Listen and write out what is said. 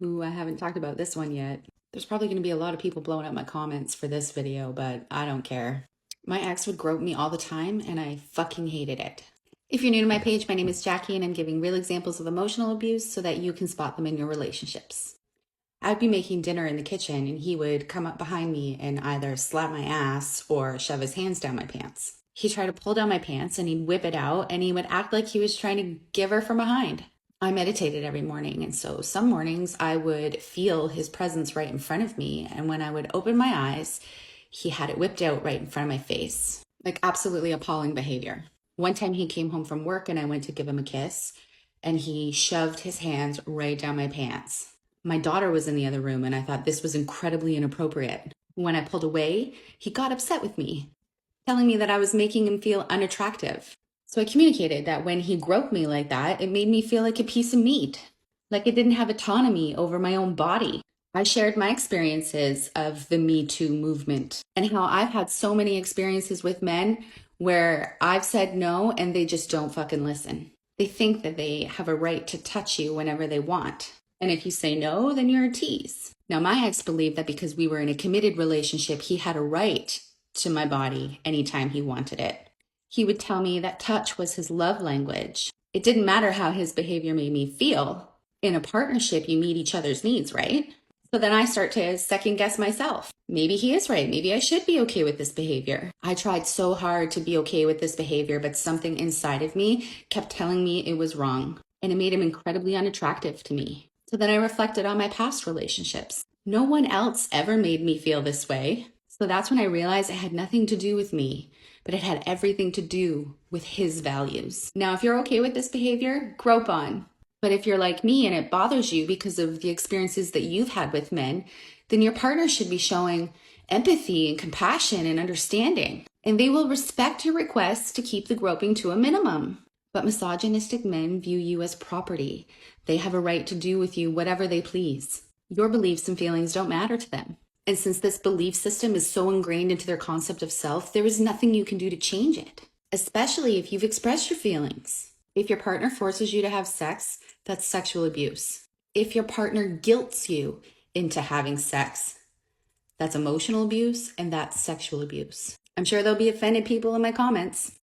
Ooh, I haven't talked about this one yet. There's probably going to be a lot of people blowing up my comments for this video, but I don't care. My ex would grope me all the time, and I fucking hated it. If you're new to my page, my name is Jackie, and I'm giving real examples of emotional abuse so that you can spot them in your relationships. I'd be making dinner in the kitchen, and he would come up behind me and either slap my ass or shove his hands down my pants. He'd try to pull down my pants, and he'd whip it out, and he would act like he was trying to give her from behind. I meditated every morning, and so some mornings I would feel his presence right in front of me, and when I would open my eyes, he had it whipped out right in front of my face. Like, absolutely appalling behavior. One time he came home from work and I went to give him a kiss, and he shoved his hands right down my pants. My daughter was in the other room, and I thought this was incredibly inappropriate. When I pulled away, he got upset with me, telling me that I was making him feel unattractive. So I communicated that when he groped me like that, it made me feel like a piece of meat, like I didn't have autonomy over my own body. I shared my experiences of the Me Too movement and how I've had so many experiences with men where I've said no and they just don't fucking listen. They think that they have a right to touch you whenever they want. And if you say no, then you're a tease. Now, my ex believed that because we were in a committed relationship, he had a right to my body anytime he wanted it. He would tell me that touch was his love language. It didn't matter how his behavior made me feel. In a partnership, you meet each other's needs, right? So then I start to second guess myself. Maybe he is right. Maybe I should be okay with this behavior. I tried so hard to be okay with this behavior, but something inside of me kept telling me it was wrong, and it made him incredibly unattractive to me. So then I reflected on my past relationships. No one else ever made me feel this way. So that's when I realized it had nothing to do with me, but it had everything to do with his values. Now, if you're okay with this behavior, grope on. But if you're like me and it bothers you because of the experiences that you've had with men, then your partner should be showing empathy and compassion and understanding. And they will respect your requests to keep the groping to a minimum. But misogynistic men view you as property. They have a right to do with you whatever they please. Your beliefs and feelings don't matter to them. And since this belief system is so ingrained into their concept of self, there is nothing you can do to change it, especially if you've expressed your feelings. If your partner forces you to have sex, that's sexual abuse. If your partner guilts you into having sex, that's emotional abuse and that's sexual abuse. I'm sure there'll be offended people in my comments.